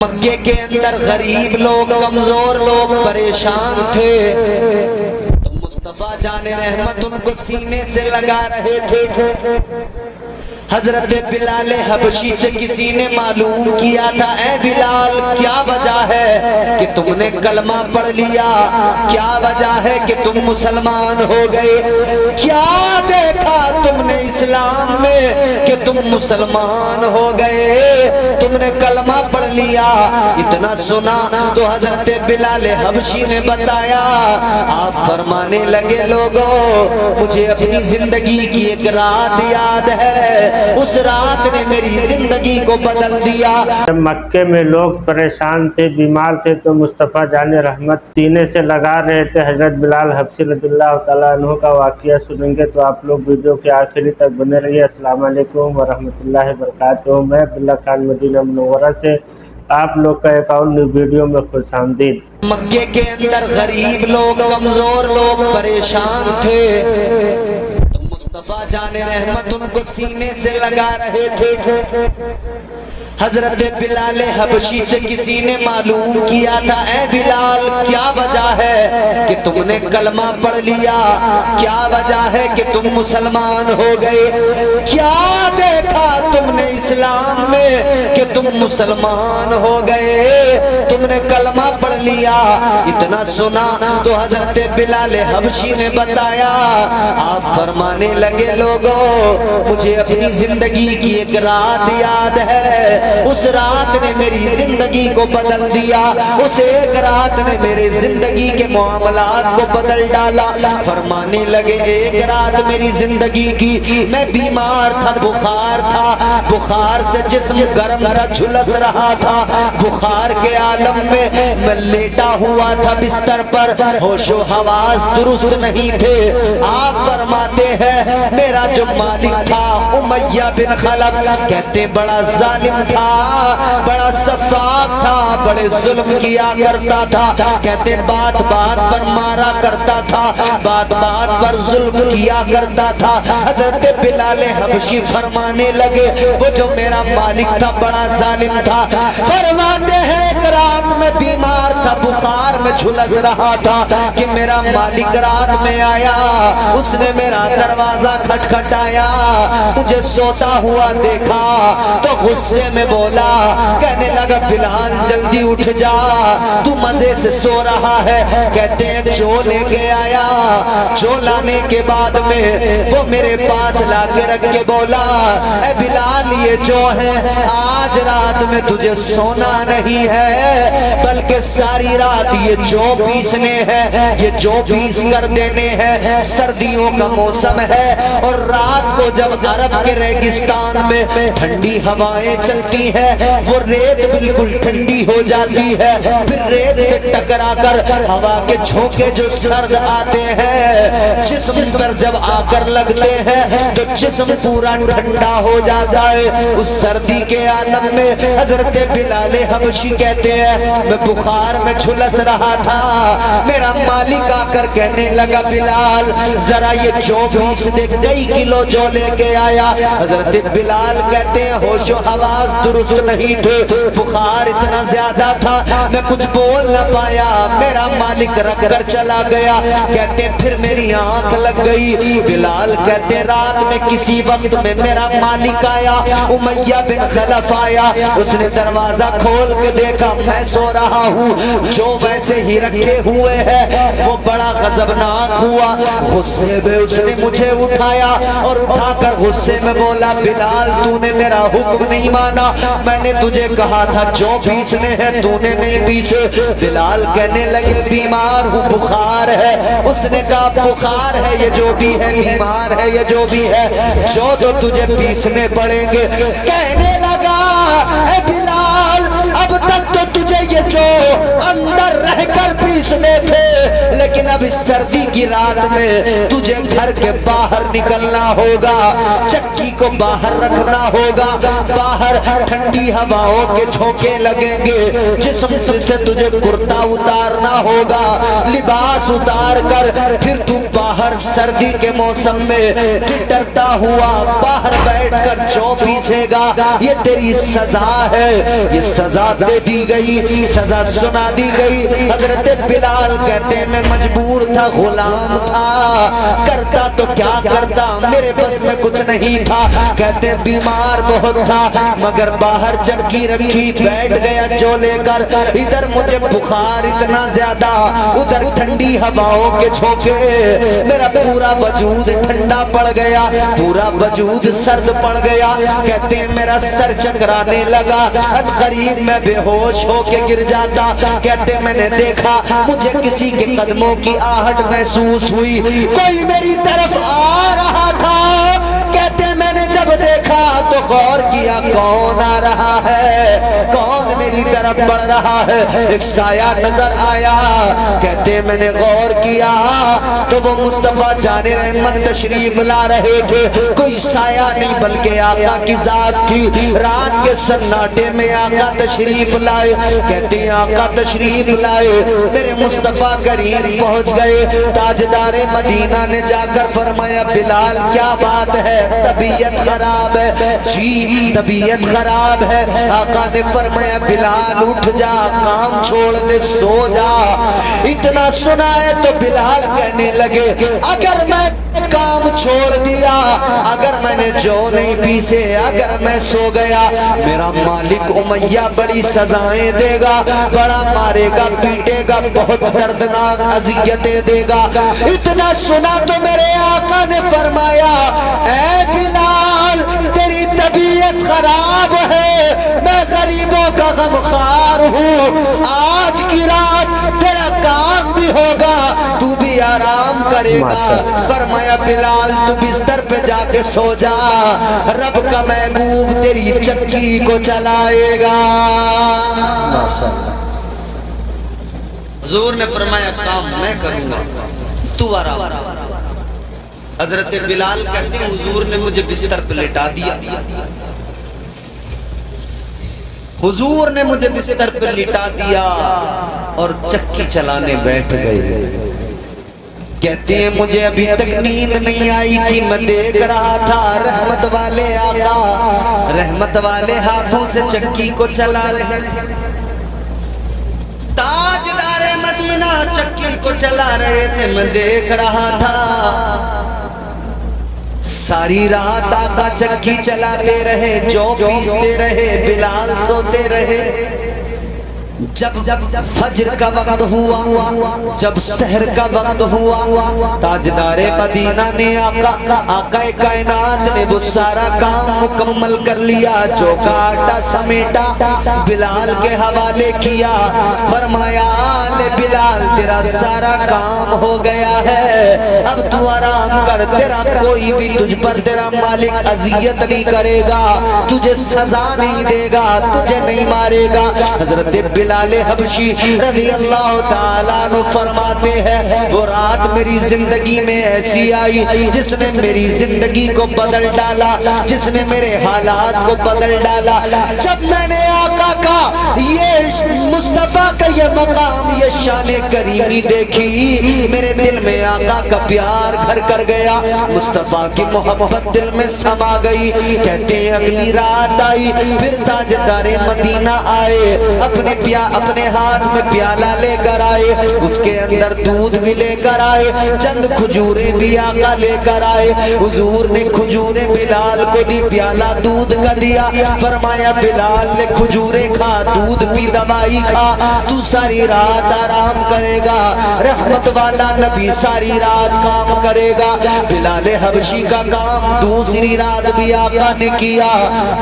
مکے کے اندر غریب لوگ، کمزور لوگ پریشان تھے تو مصطفیٰ جان رحمت ان کو سینے سے لگا رہے تھے۔ حضرت بلال حبشی سے کسی نے معلوم کیا تھا، اے بلال کیا وجہ ہے کہ تم نے کلمہ پڑھ لیا، کیا وجہ ہے کہ تم مسلمان ہو گئے، کیا دیکھا تم نے اسلام میں کہ تم مسلمان ہو گئے، تم نے کلمہ پڑھ لیا، اتنا سنا تو حضرت بلال حبشی نے بتایا، آپ فرمانے لگے لوگوں مجھے اپنی زندگی کی ایک رات یاد ہے، اس رات نے میری زندگی کو بدل دیا۔ مکے میں لوگ پریشان تھے، بیمار تھے تو مصطفیٰ جان رحمت سینے سے لگا رہے تھے۔ حضرت بلال حبشی رضی اللہ تعالیٰ عنہ کا واقعہ سنیں گے تو آپ لوگ ویڈیو کے آخری تک بنے رہیے۔ السلام علیکم ورحمۃ اللہ وبرکاتہ۔ میں عبداللہ خان مدینہ منورہ سے آپ لوگ کا ایک اور نیو ویڈیو میں خوش آمدید۔ مکے کے اندر غریب لوگ، کمزور لوگ پریشان تھے تو مصطفیٰ جان رحمت ان کو سینے سے لگا رہے تھے۔ حضرت بلال حبشی سے کسی نے معلوم کیا تھا، اے بلال کیا وجہ ہے کہ تم نے کلمہ پڑھ لیا، کیا وجہ ہے کہ تم مسلمان ہو گئے، کیا دیکھا تم نے اسلام میں کہ تم مسلمان ہو گئے، تم نے کلمہ پڑھ لیا، اتنا سنا تو حضرت بلال حبشی نے بتایا، آپ فرمانے لگے لوگوں مجھے اپنی زندگی کی ایک رات یاد ہے، اس رات نے میری زندگی کو بدل دیا، اس ایک رات نے میری زندگی کے معاملات کو بدل ڈالا۔ فرمانے لگے ایک رات میری زندگی کی، میں بیمار تھا، بخار تھا، بخار سے جسم گرم تھا، جھلس رہا تھا، بخار کے عالم میں میں لیٹا ہوا تھا بستر پر، ہوش و حواس درست نہیں تھے۔ آپ فرماتے ہیں میرا جو مالک تھا امیہ بن خلف، کہتے بڑا ظالم تھا، بڑا سفاک تھا، بڑے ظلم کیا کرتا تھا، کہتے بات بات پر مارا کرتا تھا، بات بات پر ظلم کیا کرتا تھا۔ حضرت بلال حبشی فرمانے لگے وہ جو میرا مالک تھا بڑا ظالم تھا، فرماتے ہیں ایک رات میں بیمار تھا، بخار میں جھلس رہا تھا کہ میرا مالک رات میں آیا، اس نے میرا دروازہ کھٹکھٹایا، مجھے سوتا ہوا دیکھا تو غصے میں بولا، کہنے لگا بلال جلدی اٹھ جا، تو مزے سے سو رہا ہے، کہتے ہیں جو لے کے آیا، جو لانے کے بعد میں وہ میرے پاس لا کے رکھ کے بولا، اے بلال یہ جو ہے آج رات میں تجھے سونا نہیں ہے بلکہ ساری رات یہ جو پیسنے ہیں، یہ جو پیس کر دینے ہیں، سردیوں کا موسم ہے اور رات کو جب عرب کے ریگستان میں ٹھنڈی ہوائیں چلتی ہیں وہ ریت بالکل ٹھنڈی ہو جاتی ہے، پھر ریت سے ٹکرا کر ہوا کے جھونکے جو سرد آتے ہیں جسم پر جب آ کر لگتے ہیں تو جسم پورا ٹھنڈا ہو جاتا ہے۔ اس سردی کے عالم میں حضرت بلال حبشی کہتے ہیں میں بخار میں جھلس رہا تھا، میرا مالک آ کر کہنے لگا بلال ذرا یہ جو پیس دے، کئی کلو جو لے کے آیا۔ حضرت بلال کہتے ہیں ہوش و حواس درست نہیں تھے، بخار اتنا زیادہ تھا میں کچھ بول نہ پایا، میرا مالک رکھ کر چلا گیا، کہتے پھر میری آنکھ لگ گئی۔ بلال کہتے رات میں کسی وقت میں میرا مالک آیا، امیہ بن خلف آیا، اس نے دروازہ کھول کے دیکھا میں سو رہا ہوں جو ویسے ہی رکھے ہوئے ہیں، وہ بڑا غضبناک ہوا، غصے میں اس نے مجھے اٹھایا اور اٹھا کر غصے میں بولا بلال تو نے میرا حکم نہیں مانا، میں نے تجھے کہا تھا جو پیسنے ہیں تو نے نہیں پیسے۔ بلال کہنے لگے بیمار ہوں، بخار ہے، اس نے کہا بخار ہے یہ جو بھی ہے، بیمار ہے یہ جو بھی ہے، جو تو تجھے پیسنے پڑیں گے۔ کہنے لگا اے بلال اب تک تو تجھے یہ جو اندر رہ کر پیسنے تھے لیکن اب اس سردی کی رات میں تجھے گھر کے باہر نکلنا ہوگا، چکی کو باہر رکھنا ہوگا، باہر ٹھنڈی ہواؤں کے جھونکے لگیں گے، جسم سے تجھے کرتا اتارنا ہوگا، لباس اتار کر پھر تو باہر سردی کے موسم میں ٹھٹرتا ہوا باہر بیٹھ کر جو پیسے گا، یہ تیری سزا ہے۔ یہ سزا دے دی گئی، سزا سنا دی گئی۔ حضرت بلال کہتے ہیں میں مجبور تھا، غلام تھا، کرتا تو کیا کرتا، میرے بس میں کچھ نہیں تھا۔ کہتے ہیں بیمار بہت تھا، مگر باہر چکی رکھی، بیٹھ گیا جو لے کر، ادھر مجھے بخار اتنا زیادہ، ادھر ٹھنڈی ہواؤں کے جھونکے، میرا پورا وجود ٹھنڈا پڑ گیا، پورا وجود سرد پڑ گیا۔ کہتے ہیں میرا سر چکرانے لگا، اب قریب میں بے ہوش ہو کے گر جاتا۔ کہتے ہیں میں نے دیکھا مجھے کسی کے قدموں کی آہٹ محسوس ہوئی، کوئی میری طرف آ رہا تھا۔ کہتے ہیں میں نے جب دیکھا تو غور کیا کون آ رہا ہے، کون میری طرف بڑھ رہا ہے، ایک سایہ نظر آیا۔ کہتے ہیں میں نے غور کیا تو وہ مصطفیٰ جان رحمت تشریف لا رہے تھے، کوئی سایہ نہیں بلکہ آقا کی ذات تھی۔ رات کے سناٹے میں آقا تشریف لائے، کہتے ہیں آقا تشریف لائے، میرے مصطفیٰ کریم پہنچ گئے۔ تاجدار مدینہ نے جا کر فرمایا بلال کیا بات ہے، طبیعت خراب ہے؟ جی طبیعت خراب ہے۔ آقا نے فرمایا بلال اٹھ جا، کام چھوڑ دے، سو جا۔ اتنا سنا ہے تو بلال کہنے لگے اگر میں کام چھوڑ دیا، اگر میں نے جو نہیں پیسے، اگر میں سو گیا، میرا مالک امیہ بڑی سزائیں دے گا، بڑا مارے گا، پیٹے گا، بہت دردناک اذیتیں دے گا۔ اتنا سنا تو میرے آقا نے فرمایا اے بلال تیری طبیعت خراب ہے، میں غریبوں کا غمخوار ہوں، آج کی رات تیرا کام بھی ہوگا، تو بھی آرام کرے گا۔ فرمایا بلال تو بستر پہ جا کے سو جا، رب کا محبوب تیری چکی کو چلائے گا۔ حضور نے فرمایا کام میں کروں گا، تو آرام۔ حضرت بلال کہتے ہیں حضور نے مجھے بستر پہ لٹا دیا، حضور نے مجھے بستر پہ لٹا دیا اور چکی چلانے بیٹھ گئے۔ کہتے ہیں مجھے ابھی تک نیند نہیں آئی تھی، میں دیکھ رہا تھا رحمت والے آقا رحمت والے ہاتھوں سے چکی کو چلا رہے تھے، تاجدار مدینہ چکی کو چلا رہے تھے، میں دیکھ رہا تھا۔ ساری رات آقا چکی چلاتے رہے، جو پیستے رہے، بلال سوتے رہے۔ جب فجر کا وقت ہوا، جب سحر کا وقت ہوا، تاجدار مدینہ نے آقا کائنات نے وہ سارا کام مکمل کر لیا، جو کا آٹا سمیٹا، بلال کے حوالے کیا، فرمایا لے بلال تیرا سارا کام ہو گیا ہے، اب تو آرام کر، تیرا کوئی بھی تجھ پر تیرا مالک اذیت نہیں کرے گا، تجھے سزا نہیں دے گا، تجھے نہیں مارے گا۔ حضرت بلال حبشی رضی اللہ تعالیٰ عنہ فرماتے ہیں وہ رات میری زندگی میں ایسی آئی جس نے میری زندگی کو بدل ڈالا، جس نے میرے حالات کو بدل ڈالا۔ جب میں نے آقا کا یہ مصطفیٰ کا یہ مقام، یہ شان کریمی دیکھی، میرے دل میں آقا کا پیار گھر کر گیا، مصطفیٰ کی محبت دل میں سما گئی۔ کہتے ہیں اگلی رات آئی، پھر تاجدار مدینہ آئے، اپنے ہاتھ میں پیالہ لے کر آئے، اس کے اندر دودھ بھی لے کر آئے، چند کھجوریں بھی آقا لے کر آئے۔ حضور نے کھجوریں بلال کو دی، پیالہ دودھ کا دیا، فرمایا بلال نے کھجوریں کھا، دودھ پی، دوائی کھا، تو ساری رات آرام کرے گا، رحمت والا نبی ساری رات کام کرے گا۔ بلال حبشی کا کام دوسری رات بھی آقا نے کیا،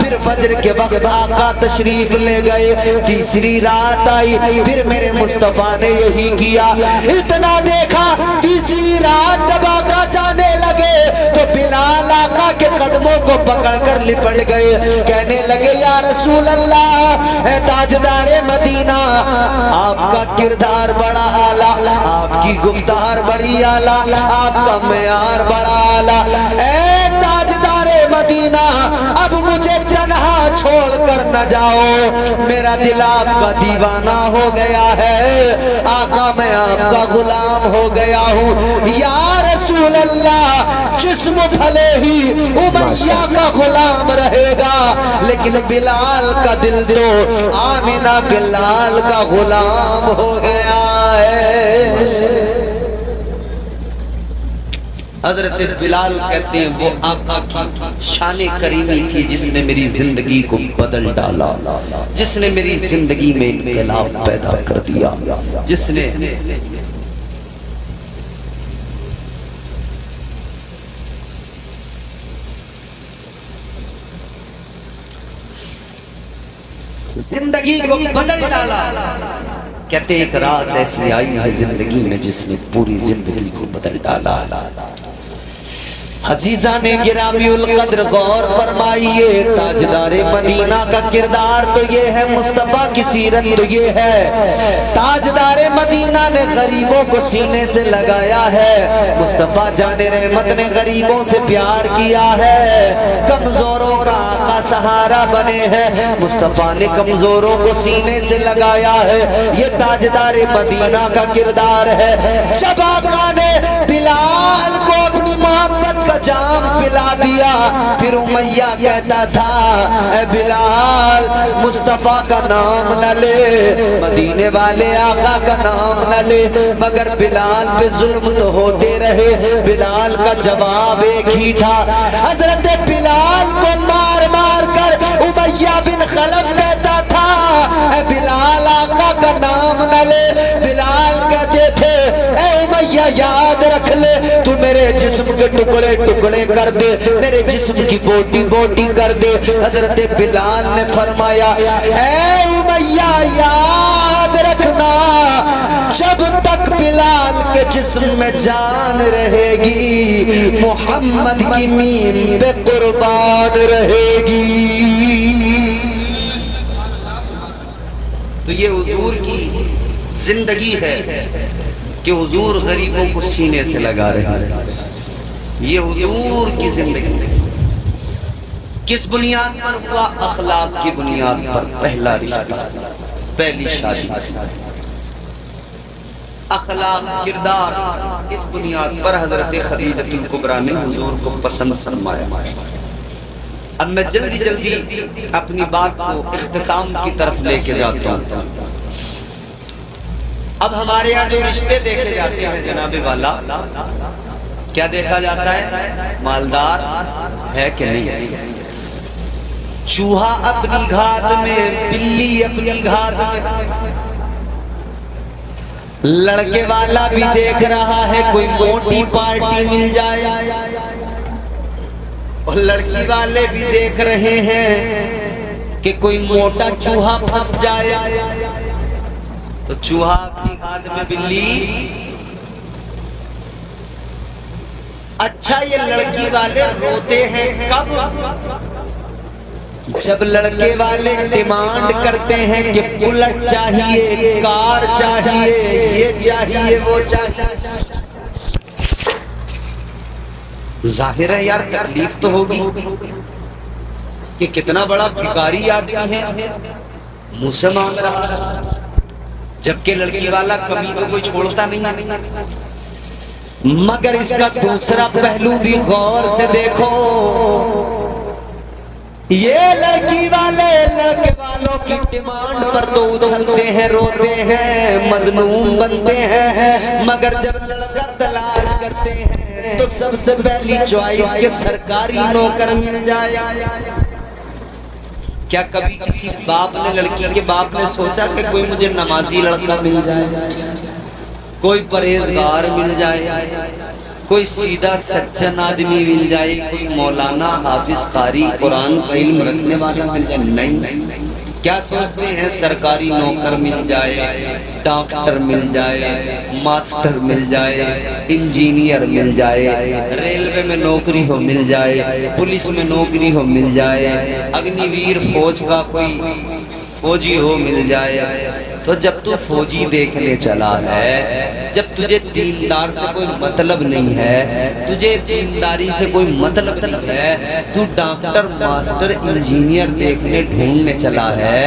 پھر فجر کے وقت آقا تشریف لے گئے، تیسری رات آئی، پھر میرے مصطفیٰ نے یہی کیا۔ اتنا دیکھا، تیسری رات جب آقا جانے لگے لگے تو بلال آقا کے قدموں کو پکڑ کر لپٹ گئے، کہنے لگے یا رسول اللہ، اے تاجدار مدینہ، آپ کا کردار بڑا اعلیٰ، آپ کی گفتار بڑی اعلیٰ، آپ کا معیار بڑا اعلیٰ، اے تاجدار مدینہ اب مجھے تنہا چھوڑ کر نہ جاؤ، میرا دل آپ کا دیوانہ ہو گیا ہے، آقا میں آپ کا غلام ہو گیا ہوں۔ یا رسول اللہ، جسم بھلے ہی امیہ کا غلام رہے گا، لیکن بلال کا دل تو آمنہ کے لال کا غلام ہو گیا ہے۔ حضرت بلال کہتے ہیں وہ آقا کی شان کریمی تھی جس نے میری زندگی کو بدل ڈالا، جس نے میری زندگی میں انقلاب پیدا کر دیا، جس نے زندگی کو بدل ڈالا۔ کہتے ایک رات ایسی آئی ہے زندگی میں جس نے پوری زندگی کو بدل ڈالا۔ عزیزان گرامی القدر غور فرمائیے، تاجدار مدینہ کا کردار تو یہ ہے، مصطفیٰ کی سیرت تو یہ ہے، تاجدار مدینہ نے غریبوں کو سینے سے لگایا ہے، مصطفیٰ جان رحمت نے غریبوں سے پیار کیا ہے، کمزوروں کا آقا سہارا بنے ہیں، مصطفیٰ نے کمزوروں کو سینے سے لگایا ہے، یہ تاجدار مدینہ کا کردار ہے۔ جب آقا نے بلال کو اپنی محبت کا جام پلا دیا، پھر امیہ کہتا تھا اے بلال مصطفیٰ کا نام نہ لے، مدینے والے آقا کا نام نہ لے، مگر بلال پہ ظلم تو ہوتے رہے۔ بلال کا جواب ایک ہی تھا، حضرت بلال کو مار مار کر امیہ بن خلف کہتا تھا اے بلال آقا کا نام نہ لے، بلال کہتے تھے اے امیہ یاد رکھ لے، تو میرے جسم کے ٹکڑے ٹکڑے کر دے، میرے جسم کی بوٹی بوٹی کر دے۔ حضرت بلال نے فرمایا اے امیہ یاد رکھنا، جب تک بلال کے جسم میں جان رہے گی محمد کی میم پہ قربان رہے گی۔ تو یہ حضور کی زندگی ہے کہ حضور غریبوں کو سینے سے لگا رہے ہیں، یہ حضور کی زندگی کس بنیاد پر ہوا؟ اخلاق کی بنیاد پر، پہلا رشتہ، پہلی شادی، اخلاق کردار، اس بنیاد پر حضرت خدیجہ الکبریٰ نے حضور کو پسند فرمایا۔ اب میں جلدی جلدی اپنی بات کو اختتام کی طرف لے کے جاتا ہوں۔ اب ہمارے یہاں جو رشتے دیکھے جاتے ہیں جناب والا، کیا دیکھا جاتا ہے؟ مالدار ہے کہ نہیں؟ چوہا اپنی گھات میں، بلی اپنی گھات میں، لڑکے والا بھی دیکھ رہا ہے کوئی موٹی پارٹی مل جائے، اور لڑکی والے بھی دیکھ رہے ہیں کہ کوئی موٹا چوہا پھنس جائے، تو چوہا اپنی گھات میں، بلی۔ اچھا یہ لڑکی والے روتے ہیں کب؟ جب لڑکے والے ڈیمانڈ کرتے ہیں کہ بلٹ چاہیے، کار چاہیے، یہ چاہیے، وہ چاہیے۔ ظاہر ہے یار تکلیف تو ہوگی کہ کتنا بڑا بھکاری آدمی ہے، منہ سے مانگ رہا ہے، جبکہ لڑکی والا کمی تو کوئی چھوڑتا نہیں ہے۔ مگر اس کا دوسرا پہلو بھی غور سے دیکھو، یہ لڑکی والے لڑکے والوں کی ڈیمانڈ پر تو اچھلتے ہیں، روتے ہیں، مظلوم بنتے ہیں، مگر جب لڑکا تلاش کرتے ہیں تو سب سے پہلی چوائس کے سرکاری نوکر مل جائے۔ کیا کبھی کسی باپ نے، لڑکی کے باپ نے سوچا کہ کوئی مجھے نمازی لڑکا مل جائے، کوئی پرہیزگار مل جائے، کوئی سیدھا سچن آدمی مل جائے، کوئی مولانا، حافظ، قاری، قرآن کا علم رکھنے والا مل جائے؟ نہیں، کیا سوچتے ہیں سرکاری نوکر مل جائے، ڈاکٹر مل جائے، ماسٹر مل جائے، انجینئر مل جائے، ریلوے میں نوکری ہو مل جائے، پولیس میں نوکری ہو مل جائے، اگنیویر فوج کا کوئی فوجی ہو مل جائے، تو جب تو فوجی دیکھنے چلا ہے، جب تجھے دیندار سے کوئی مطلب نہیں ہے، تجھے دینداری سے کوئی مطلب نہیں ہے، تو ڈاکٹر ماسٹر انجینئر دیکھنے ڈھونڈنے چلا ہے،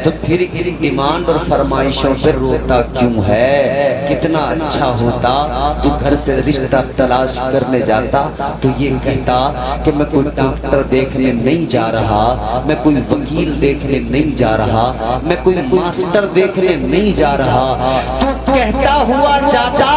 تو پھر ان ڈیمانڈ اور فرمائشوں پر روتا کیوں ہے؟ کتنا اچھا ہوتا تو گھر سے رشتہ تلاش کرنے جاتا تو یہ کہتا کہ میں کوئی ڈاکٹر دیکھنے نہیں جا رہا، میں کوئی وکیل دیکھنے نہیں جا رہا، میں کوئی ماسٹر دیکھنے نہیں جا رہا، تو کہتا ہوا جاتا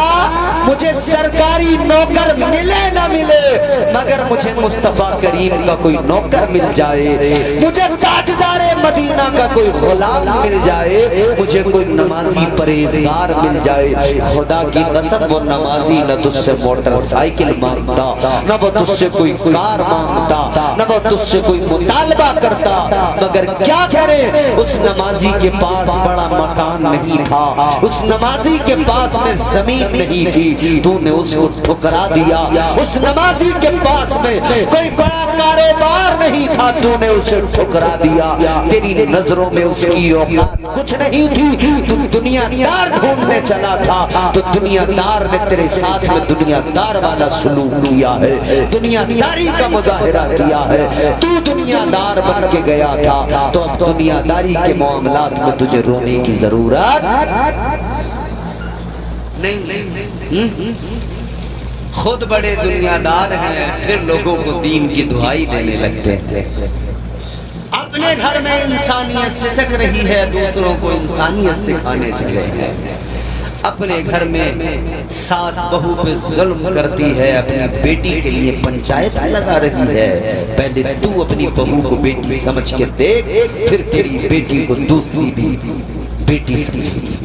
مجھے سرکاری نوکر ملے نہ ملے مگر مجھے مصطفیٰ کریم کا کوئی نوکر مل جائے، مجھے تاجدار مدینہ کا کوئی غلام مل جائے، مجھے کوئی نمازی پرہیزگار مل جائے۔ خدا کی قسم وہ نمازی نہ تجھ سے موٹر سائیکل مانگتا، نہ وہ تجھ سے کوئی کار مانگتا، نہ وہ تجھ سے کوئی مطالبہ کرتا، مگر کیا کرے اس نمازی کے پاس بڑا مکان نہیں تھا، اس نمازی کے پاس میں زمین نہیں تھی، تو نے اس کو ٹھکرا دیا، اس نمازی کے پاس میں کوئی بڑا کاروبار نہیں تھا، تو نے اسے ٹھکرا دیا، تیری نظروں میں اس کی اوقات کچھ نہیں تھی، تو دنیا دار ڈھونڈنے چلا تھا، تو دنیا دار نے تیرے ساتھ میں دنیا دار والا سلوک کیا ہے، دنیا داری کا مظاہرہ کیا ہے، تو دنیا دار بن کے گیا تھا، تو اب دنیا داری کے معاملات میں تجھے رونے کی ضرورت نہیں۔ خود بڑے دنیا دار ہیں پھر لوگوں کو دین کی دعائی دینے لگتے ہیں، اپنے گھر میں انسانیت سسک رہی ہے، دوسروں کو انسانیت سکھانے چلے ہیں، اپنے گھر میں ساس بہو پہ ظلم کرتی ہے، اپنی بیٹی کے لیے پنچایت لگا رہی ہے، پہلے تو اپنی بہو کو بیٹی سمجھ کے دیکھ، پھر تیری بیٹی کو دوسری بھی بیٹی سمجھے گی۔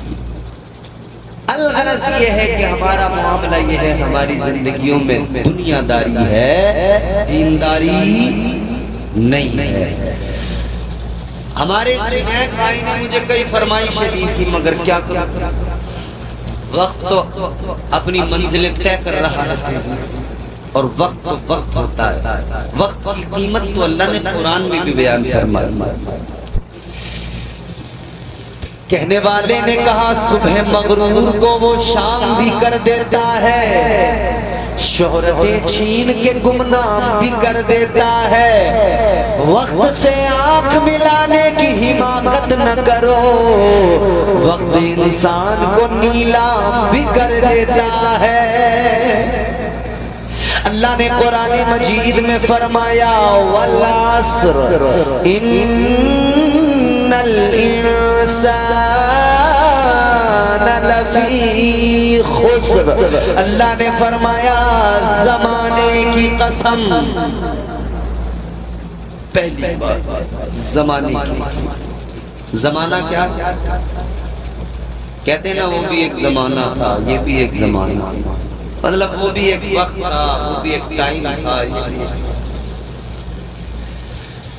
الغرض یہ ہے کہ ہمارا معاملہ یہ ہے، ہماری زندگیوں میں دنیا داری ہے، دینداری نہیں ہے۔ ہمارے جنید بھائی نے مجھے کئی فرمائشیں دی تھی، مگر کیا کروں، وقت تو اپنی منزل طے کر رہا ہے، اور وقت تو وقت ہوتا ہے، وقت کی قیمت تو اللہ نے قرآن میں بھی بیان فرمائی۔ کہنے والے نے کہا صبح مغرور کو وہ شام بھی کر دیتا ہے، شہرتیں چھین کے گمنام بھی کر دیتا ہے، وقت سے آنکھ ملانے کی حماقت نہ کرو، وقت انسان کو نیلام بھی کر دیتا ہے۔ اللہ نے قرآن مجید میں فرمایا والعصر ان الانسان لفی خسر، اللہ نے فرمایا زمانے کی قسم، پہلی بات زمانے کی قسم۔ زمانہ کیا کہتے ہیں نا، وہ بھی ایک زمانہ تھا، یہ بھی ایک زمانہ، مطلب وہ بھی ایک وقت تھا، وہ بھی ایک ٹائم تھا۔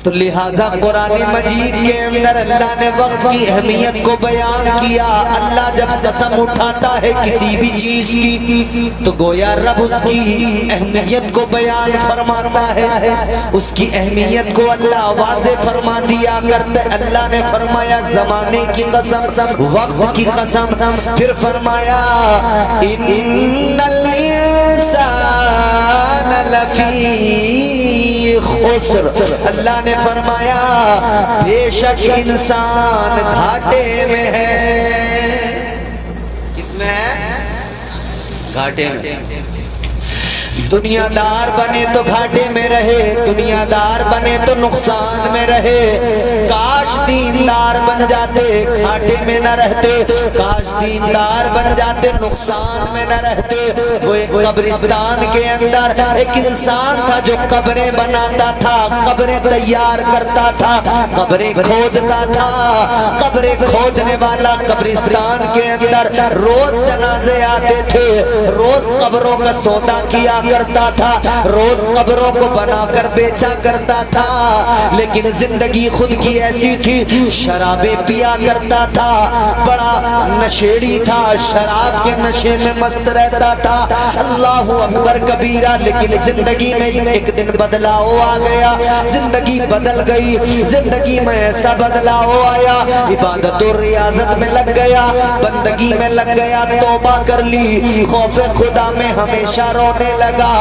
تو لہٰذا قرآن مجید کے اندر اللہ نے وقت کی اہمیت کو بیان کیا۔ اللہ جب قسم اٹھاتا ہے کسی بھی چیز کی تو گویا رب اس کی اہمیت کو بیان فرماتا ہے، اس کی اہمیت کو اللہ واضح فرما دیا کرتا ہے۔ اللہ نے فرمایا زمانے کی قسم، وقت کی قسم، پھر فرمایا ان الانسان لفی خسر، اللہ نے فرمایا بے شک انسان گھاٹے میں ہے۔ کس میں ہے؟ گھاٹے میں۔ دنیا دار بنے تو گھاٹے میں رہے، دنیا دار بنے تو نقصان میں رہے، کاش دیندار بن جاتے گھاٹے میں نہ رہتے، کاش دیندار بن جاتے نقصان میں نہ رہتے۔ وہ ایک قبرستان کے اندر ایک انسان تھا جو قبریں بناتا تھا، قبریں تیار کرتا تھا، قبریں کھودتا تھا۔ قبریں کھودنے والا قبرستان کے اندر روز جنازے آتے تھے، روز قبروں کا سودا کیا کرتا تھا، روز قبروں کو بنا کر بیچا کرتا تھا، لیکن زندگی خود کی ایسی تھی، شرابیں پیا کرتا تھا، بڑا نشیڑی تھا، شراب کے نشے میں مست رہتا تھا۔ اللہ اکبر کبیرہ۔ لیکن زندگی میں ایک دن بدلاؤ آ گیا، زندگی بدل گئی، زندگی میں ایسا بدلاؤ آیا، عبادت و ریاضت میں لگ گیا، بندگی میں لگ گیا، توبہ کر لی، خوف خدا میں ہمیشہ رونے لگا،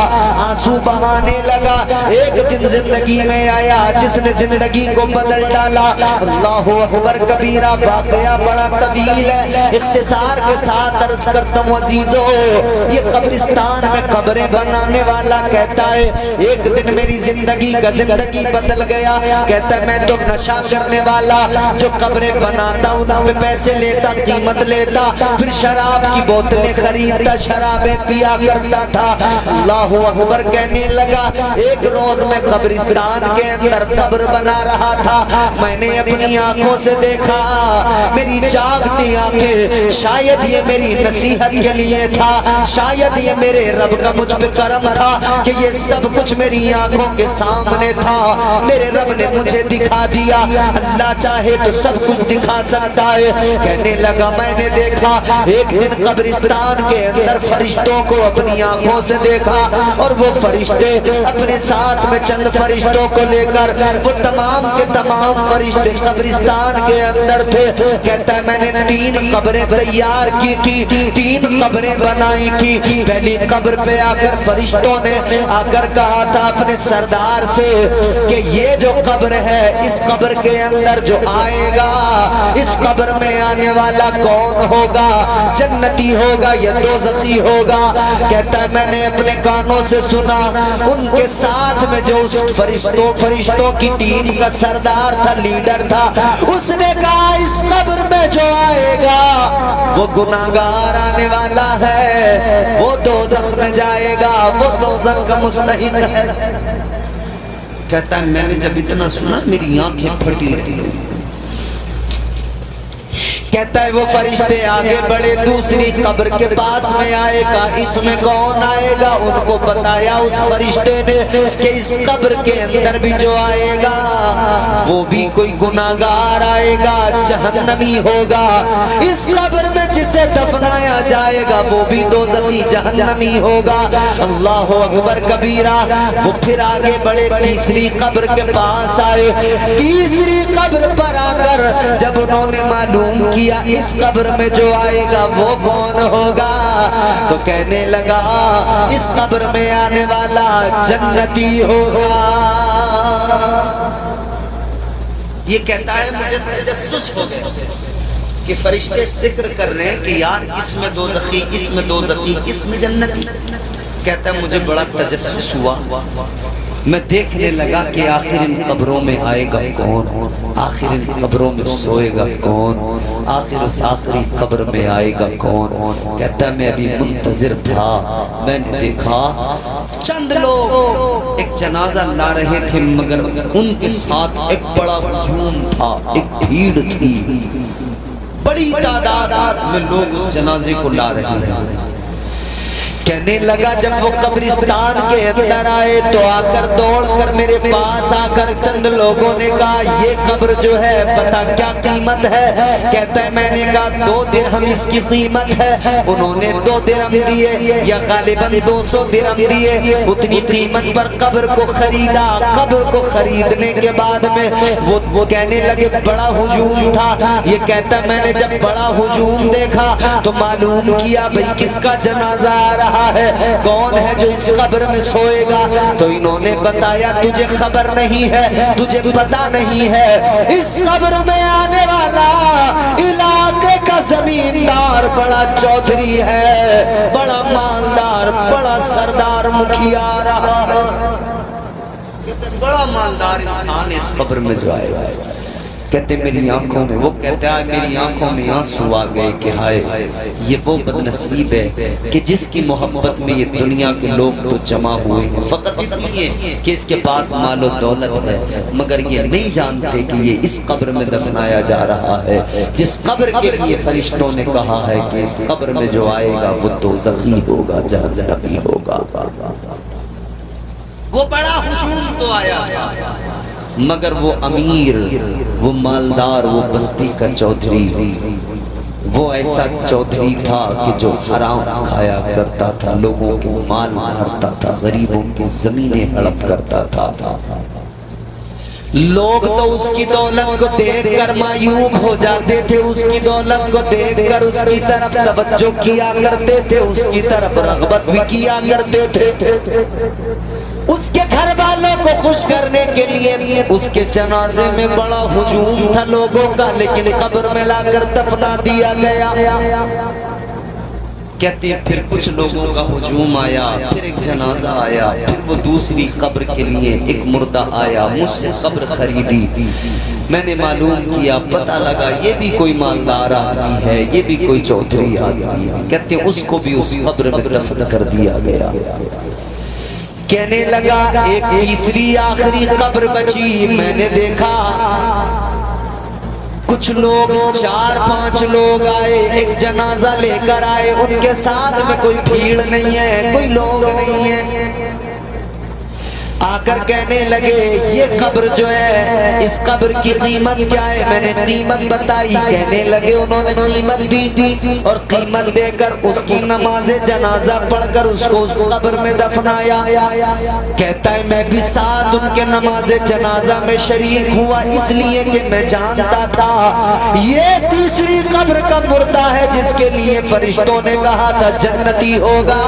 آنسو بہانے لگا۔ ایک دن زندگی میں آیا جس نے زندگی کو بدل ڈالا۔ اللہ اکبر کبیرہ۔ واقعہ بڑا طویل ہے، اختصار کے ساتھ عرض کرتا ہوں عزیزو، یہ قبرستان میں قبریں بنانے والا کہتا ہے ایک دن میری زندگی کا زندگی بدل گیا، کہتا ہے میں تو نشہ کرنے والا جو قبریں بناتا ان پہ پیسے لیتا، قیمت لیتا، پھر شراب کی بوتلیں خریدتا، شرابیں پیا کرتا تھا۔ اللہ اکبر کہنے لگا ایک روز میں قبرستان کے اندر قبر بنا رہا تھا، میں نے اپنی آنکھوں سے دیکھا، میری جاگتی آنکھیں، شاید یہ میری نصیحت کے لیے تھا، شاید یہ میرے رب کا مجھ پہ کرم تھا کہ یہ سب کچھ میری آنکھوں کے سامنے تھا، میرے رب نے مجھے دکھا دیا، اللہ چاہے تو سب کچھ دکھا سکتا ہے۔ کہنے لگا میں نے دیکھا ایک دن قبرستان کے اندر فرشتوں کو اپنی آنکھوں سے دیکھا، اور وہ فرشتے اپنے ساتھ میں چند فرشتوں کو لے کر وہ تمام کے تمام فرشتے قبرستان کے اندر تھے۔ کہتا ہے میں نے 3 قبریں تیار کی تھی، 3 قبریں بنائی تھی۔ پہلی قبر پہ آ کر فرشتوں نے آ کر کہا تھا اپنے سردار سے کہ یہ جو قبر ہے اس قبر کے اندر جو آئے گا، اس قبر میں آنے والا کون ہوگا، جنتی ہوگا یا دوزخی ہوگا؟ کہتا ہے میں نے اپنے کانوں سے سنا، ان کے ساتھ میں جو اس فرشتوں کی ٹیم کا سردار تھا، لیڈر تھا، اس نے کہا اس قبر میں جو آئے گا وہ گناہگار آنے والا ہے، وہ دوزخ میں جائے گا، وہ دوزخ کا مستحق ہے۔ کہتا ہے میں نے جب اتنا سنا میری آنکھیں پھٹی رہی۔ کہتا ہے وہ فرشتے آگے بڑھے، دوسری قبر کے پاس میں آئے گا، اس میں کون آئے گا؟ ان کو بتایا اس فرشتے نے کہ اس قبر کے اندر بھی جو آئے گا وہ بھی کوئی گناہگار آئے گا، جہنمی ہوگا۔ اس قبر میں جسے دفنایا جائے گا وہ بھی دوزخی جہنمی ہوگا۔ اللہ اکبر کبیرہ۔ وہ پھر آگے بڑھے، تیسری قبر کے پاس آئے، تیسری قبر پر آ کر جب انہوں نے معلوم کیا اس قبر میں جو آئے گا وہ کون ہوگا، تو کہنے لگا اس قبر میں آنے والا جنتی ہوگا۔ یہ کہتا ہے مجھے تجسس ہو گیا کہ فرشتے ذکر کر رہے ہیں کہ یار اس میں دوزخی، اس میں دوزخی، اس میں جنتی۔ کہتا ہے مجھے بڑا تجسس ہوا، میں دیکھنے لگا کہ آخر ان قبروں میں آئے گا کون، آخر ان قبروں میں سوئے گا کون، آخر اس آخری قبر میں آئے گا کون۔ کہتا ہے میں ابھی منتظر تھا، میں نے دیکھا چند لوگ ایک جنازہ لا رہے تھے، مگر ان کے ساتھ ایک بڑا ہجوم تھا، ایک بھیڑ تھی، بڑی تعداد میں لوگ اس جنازے کو لا رہے ہیں۔ کہنے لگا جب وہ قبرستان کے اندر آئے تو آ کر دوڑ کر میرے پاس آ کر چند لوگوں نے کہا یہ قبر جو ہے بتا کیا قیمت ہے؟ کہتا ہے میں نے کہا 2 درہم اس کی قیمت ہے۔ انہوں نے 2 درہم دیے یا غالباً 200 درہم دیے، اتنی قیمت پر قبر کو خریدا۔ قبر کو خریدنے کے بعد میں وہ کہنے لگے بڑا ہجوم تھا۔ یہ کہتا ہے میں نے جب بڑا ہجوم دیکھا تو معلوم کیا بھئی کس کا جنازہ آ رہا ہے، کون ہے جو اس قبر میں سوئے گا؟ تو انہوں نے بتایا تجھے خبر نہیں ہے، تجھے پتا نہیں ہے، اس قبر میں آنے والا علاقے کا زمیندار بڑا چودھری ہے، بڑا مالدار، بڑا سردار مکھیا رہا ہے، بڑا مالدار انسان اس قبر میں جو آئے گا۔ کہتے میری آنکھوں میں، وہ کہتا ہے میری آنکھوں میں آنسو آ گئے کہ ہائے یہ وہ بدنصیب ہے کہ جس کی محبت میں یہ دنیا کے لوگ تو جمع ہوئے ہیں فقط اس لیے کہ اس کے پاس مال و دولت ہے، مگر یہ نہیں جانتے کہ یہ اس قبر میں دفنایا جا رہا ہے جس قبر کے لیے فرشتوں نے کہا ہے کہ اس قبر میں جو آئے گا وہ دوزخی ہوگا، جہنمی ہوگا۔ وہ بڑا ہجوم تو آیا تھا، مگر وہ امیر، وہ مالدار، وہ بستی کا چودھری، وہ ایسا چودھری تھا کہ جو حرام کھایا کرتا تھا، لوگوں کے مال مارتا تھا، غریبوں کی زمینیں ہڑپ کرتا تھا۔ لوگ تو اس کی دولت کو دیکھ کر معیوب ہو جاتے تھے، اس کی دولت کو دیکھ کر اس کی طرف توجہ کیا کرتے تھے، اس کی طرف رغبت بھی کیا کرتے تھے۔ اس کے گھر والوں کو خوش کرنے کے لیے اس کے جنازے میں بڑا ہجوم تھا لوگوں کا، لیکن قبر میں لا کر دفنا دیا گیا۔ کہتے ہیں پھر کچھ لوگوں کا ہجوم آیا، پھر ایک جنازہ آیا، پھر وہ دوسری قبر کے لیے ایک مردہ آیا، مجھ سے قبر خریدی، میں نے معلوم کیا، پتہ لگا یہ بھی کوئی مالدار آدمی ہے، یہ بھی کوئی چودھری آدمی ہے۔ کہتے ہیں اس کو بھی اس قبر میں دفن کر دیا گیا۔ کہنے لگا ایک تیسری آخری قبر بچی، میں نے دیکھا کچھ لوگ 4-5 لوگ آئے، ایک جنازہ لے کر آئے، ان کے ساتھ میں کوئی بھیڑ نہیں ہے، کوئی لوگ نہیں ہے۔ آ کر کہنے لگے یہ قبر جو ہے اس قبر کی قیمت کیا ہے؟ میں نے قیمت بتائی، کہنے لگے انہوں نے قیمت دی اور قیمت دے کر اس کی نماز جنازہ پڑھ کر اس کو اس قبر میں دفنایا۔ کہتا ہے میں بھی ساتھ ان کے نماز جنازہ میں شریک ہوا، اس لیے کہ میں جانتا تھا یہ تیسری قبر کا مردہ ہے جس کے لیے فرشتوں نے کہا تھا جنتی ہوگا،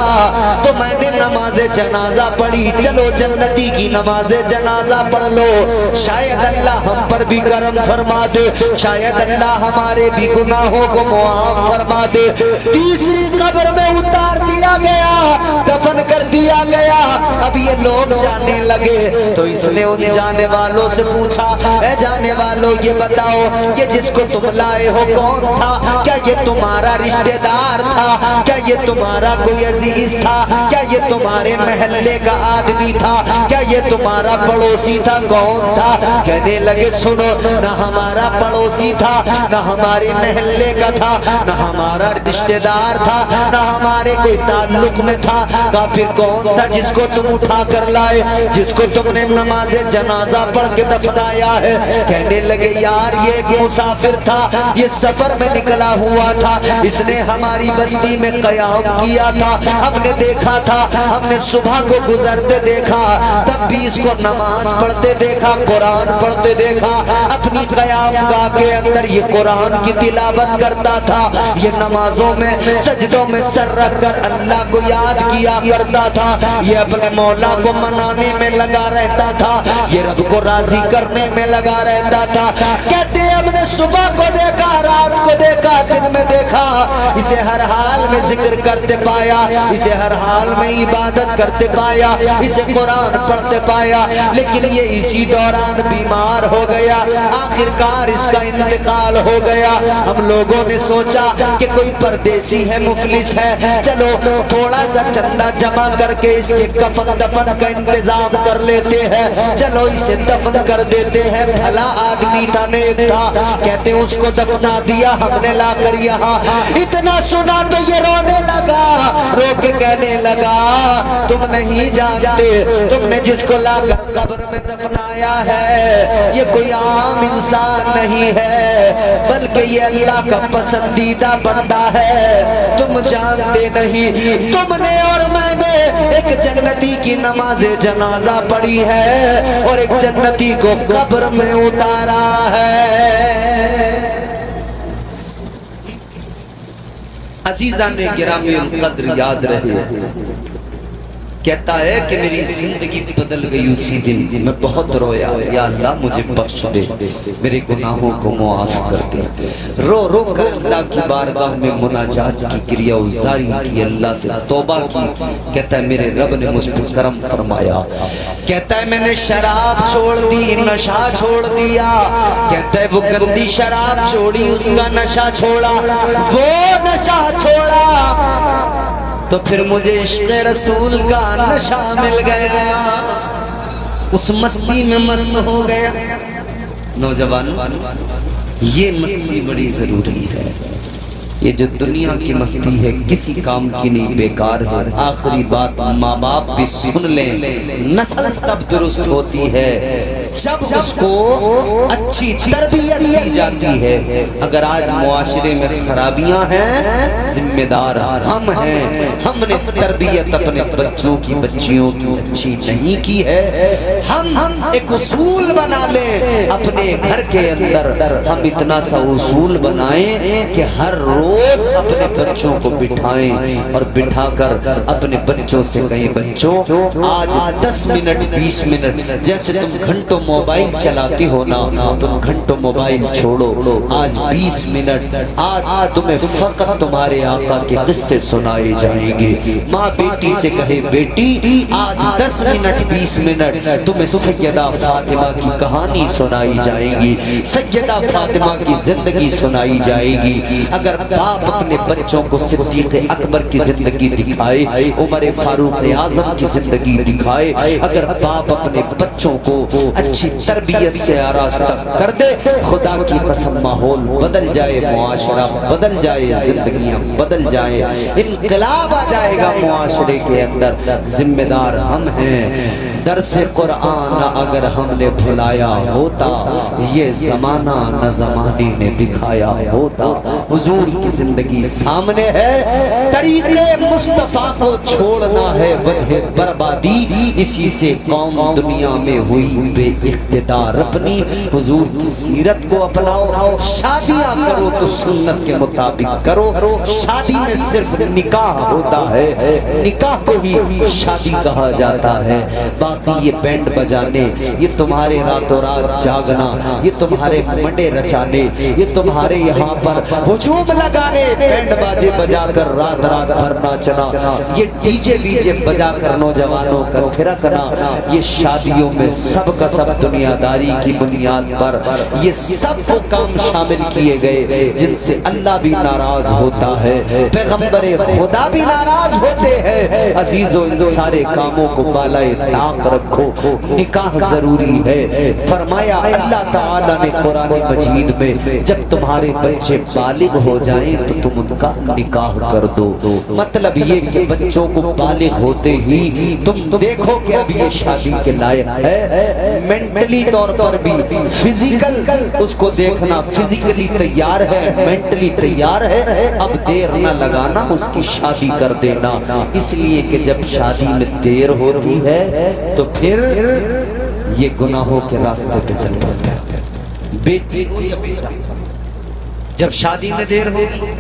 تو میں نے نماز جنازہ پڑھی۔ چلو جنتی کی نماز جنازہ پڑھ لو، شاید اللہ ہم پر بھی کرم فرما دے، شاید اللہ ہمارے بھی گناہوں کو معاف فرما دے۔ تیسری قبر میں اتار دیا گیا، دفن کر دیا گیا۔ اب یہ لوگ جانے لگے تو اس نے ان جانے والوں سے پوچھا اے جانے والوں یہ بتاؤ یہ جس کو تم لائے ہو کون تھا؟ کیا یہ تمہارا رشتہ دار تھا؟ کیا یہ تمہارا کوئی عزیز تھا؟ کیا یہ تمہارے محلے کا آدمی تھا؟ کیا یہ تمہارا پڑوسی تھا؟ کون تھا؟ کہنے لگے سنو، نہ ہمارا پڑوسی تھا، نہ ہمارے محلے کا تھا، نہ ہمارا رشتہ دار تھا، نہ ہمارے کوئی تعلق میں تھا۔ کہا پھر کون تھا جس کو تم اٹھا کر لائے، جس کو تم نے نماز جنازہ پڑھ کے دفنایا ہے؟ کہنے لگے یار یہ ایک مسافر تھا، یہ سفر میں نکلا ہوا تھا، اس نے ہماری بستی میں قیام کیا تھا، ہم نے دیکھا تھا، ہم نے صبح کو گزرتے دیکھا، تب بھی اس کو نماز پڑھتے دیکھا، قرآن پڑھتے دیکھا، اپنی قیام گاہ کے اندر یہ قرآن کی تلاوت کرتا تھا، یہ نمازوں میں سجدوں میں سر رکھ کر اللہ کو یاد کیا کرتا تھا، یہ اپنے مولا کو منانے میں لگا رہتا تھا، یہ رب کو راضی کرنے میں لگا رہتا تھا۔ کہتے ہیں ہم نے صبح کو دیکھا، رات کو دیکھا، دن میں دیکھا، اسے ہر حال میں ذکر کرتے پایا، اسے ہر حال میں عبادت کرتے پایا، اسے قرآن پڑھتے پایا، لیکن یہ اسی دوران بیمار ہو گیا، آخر کار اس کا انتقال ہو گیا۔ ہم لوگوں نے سوچا کہ کوئی پردیسی ہے، مفلس ہے، چلو تھوڑا سا چندہ جمع کر کے اس کے کفن دفن کا انتظام کر لیتے ہیں، چلو اسے دفن کر دیتے ہیں، بھلا آدمی تھا، نیک تھا۔ کہتے ہیں اس کو دفنا دیا ہم نے لا کر یہاں، اتنا سنا تو یہ رونے لگا، رو کے کہنے لگا تم نہیں جانتے، تم نے جس کو لا کر قبر میں دفنایا ہے یہ کوئی عام انسان نہیں ہے، بلکہ یہ اللہ کا پسندیدہ بندہ ہے، تم جانتے نہیں، تم نے اور میں نے ایک جنتی کی نماز جنازہ پڑھی ہے اور ایک جنتی کو قبر میں اتارا ہے۔ عزیزان گرامی القدر یاد رہے کہتا ہے کہ میری زندگی بدل گئی اسی دن، میں بہت رویا، یا اللہ مجھے بخش دے، میرے گناہوں کو معاف کر دے۔ رو رو کر اللہ کی بارگاہ میں مناجات کی، کریا ازاری کی، اللہ سے توبہ کی۔ کہتا ہے میرے رب نے مجھ پر کرم فرمایا۔ کہتا ہے میں نے شراب چھوڑ دی، نشہ چھوڑ دیا۔ کہتا ہے وہ گندی شراب چھوڑی، اس کا نشہ چھوڑا، وہ نشہ چھوڑا تو پھر مجھے عشق رسول کا نشہ مل گیا، اس مستی میں مست ہو گیا۔ نوجوان، یہ مستی بڑی ضروری ہے۔ یہ جو دنیا کی مستی ہے کسی کام کی نہیں، بیکار ہے۔ آخری بات ماں باپ بھی سن لیں، نسل تب درست ہوتی ہے جب اس کو اچھی تربیت دی جاتی ہے۔ اگر آج معاشرے میں خرابیاں ہیں، ذمہ دار ہم ہیں۔ ہم نے تربیت اپنے بچوں کی، بچیوں کی اچھی نہیں کی ہے۔ ہم ایک اصول بنا لیں اپنے گھر کے اندر، ہم اتنا سا اصول بنائیں کہ ہر روز اپنے بچوں کو بٹھائیں اور بٹھا کر اپنے بچوں سے کہیں بچوں آج 10 منٹ 20 منٹ، جیسے تم گھنٹوں موبائل چلاتی ہو نا، تم گھنٹوں موبائل چھوڑو، آج 20 منٹ، آج تمہیں فقط تمہارے آقا کے قصے سنائے جائیں گے۔ ماں بیٹی سے کہے بیٹی آج 10 منٹ 20 منٹ تمہیں سیدہ فاطمہ کی کہانی سنائی جائے گی، سیدہ فاطمہ کی زندگی سنائی جائے گی۔ اگر باپ اپنے بچوں کو صدیق اکبر کی زندگی دکھائے، عمر فاروق اعظم کی زندگی دکھائے، اگر باپ اپنے بچوں کو اچھی تربیت سے آراستہ کر دے، خدا کی قسم ماحول بدل جائے، معاشرہ بدل جائے، زندگیاں بدل جائیں، انقلاب آ جائے گا معاشرے کے اندر۔ ذمہ دار ہم ہیں۔ درس قرآن اگر ہم نے بھلایا ہوتا، یہ زمانہ نہ زمانے نے دکھایا ہوتا۔ حضور کی زندگی سامنے ہے، طریقے مصطفیٰ کو چھوڑنا ہے وجہ بربادی، اسی سے قوم دنیا میں ہوئی بے اقتدار اپنی۔ حضور کی سیرت کو اپناؤ، شادیاں کرو تو سنت کے مطابق کرو۔ شادی میں صرف نکاح ہوتا ہے، نکاح کو ہی شادی کہا جاتا ہے۔ باقی یہ بینڈ بجانے، یہ تمہارے راتوں رات جاگنا، یہ تمہارے منڈے رچانے، یہ تمہارے یہاں پر ہجوم لگانے، بینڈ باجے بجا کر رات رات بھر ناچنا، یہ ڈی جے وی جے بجا کر نوجوانوں کا تھرکنا، یہ شادیوں میں سب کا سب دنیا داری کی بنیاد پر یہ سب وہ کام شامل کیے گئے جن سے اللہ بھی ناراض ہوتا ہے، پیغمبر خدا بھی ناراض ہوتے ہیں۔ عزیزو ان سارے کاموں کو بالائے طاق رکھو، نکاح ضروری ہے۔ فرمایا اللہ تعالیٰ نے قرآن مجید میں جب تمہارے بچے بالغ ہو جائیں تو تم ان کا نکاح کر دو۔ مطلب یہ کہ بچوں کو بالغ ہوتے ہی تم دیکھو کہ اب یہ شادی کے لائق ہے، مینٹلی طور پر بھی، فزیکل اس کو دیکھنا، فزیکلی تیار ہے، مینٹلی تیار ہے، اب دیر نہ لگانا، اس کی شادی کر دینا۔ اس لیے کہ جب شادی میں دیر ہوتی ہے تو پھر یہ گناہوں کے راستے پہ چل پڑتا ہے۔ بیٹی ہو یا بیٹا، جب شادی میں دیر ہوگی،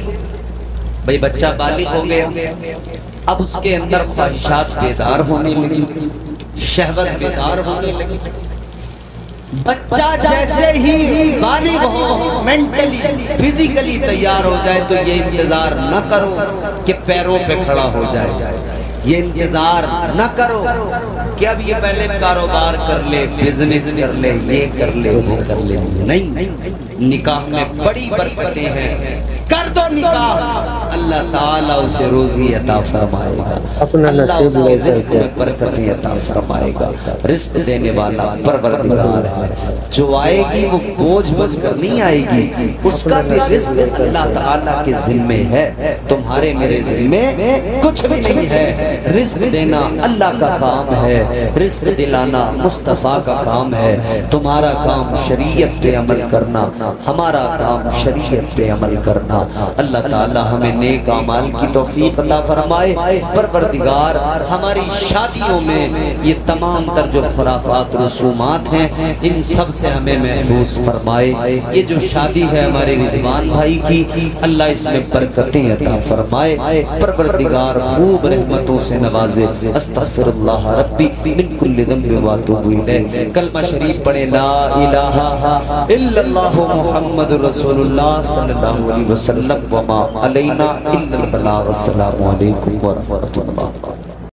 بھئی بچہ بالغ ہو گیا، اب اس کے اندر خواہشات بیدار ہونے لگی، شہوت بیدار ہونے لگی۔ بچہ جیسے ہی بالغ ہو، مینٹلی فزیکلی تیار ہو جائے تو یہ انتظار نہ کرو کہ پیروں پہ کھڑا ہو جائے، یہ انتظار نہ کرو کہ اب یہ پہلے کاروبار کر لے، بزنس کر لے، یہ کر لے، وہ کر لے۔ نہیں، نکاح میں بڑی برکتیں ہیں، کر دو نکاح، اللہ تعالیٰ اسے روزی عطا فرمائے گا، اللہ اس کے رزق میں برکتیں عطا فرمائے گا۔ رزق دینے والا پروردگار ہے، جو آئے گی وہ بوجھ بن کر نہیں آئے گی، اس کا بھی رزق اللہ تعالیٰ کے ذمے ہے، تمہارے میرے ذمے کچھ بھی نہیں ہے۔ رزق دینا اللہ کا کام ہے، رزق دلانا مصطفیٰ کا کام ہے۔ تمہارا کام شریعت پہ عمل کرنا، ہمارا کام شریعت پہ عمل کرنا۔ اللہ تعالی ہمیں نیک اعمال کی توفیق عطا فرمائے۔ پروردگار ہماری شادیوں میں یہ تمام تر جو خرافات رسومات ہیں ان سب سے ہمیں محفوظ فرمائے۔ یہ جو شادی ہے ہمارے رضوان بھائی کی، اللہ اس میں برکتیں عطا فرمائے، پروردگار خوب رحمتوں سے نوازے۔ استغفر اللہ ربی من کل ذنب واتوب الیہ۔ کلمہ شریف پڑھیں، لا الہ الا اللہ محمد رسول اللہ صلی اللہ علیہ وسلم وما علینا الا البلاغ۔ السلام علیکم ورحمۃ اللہ۔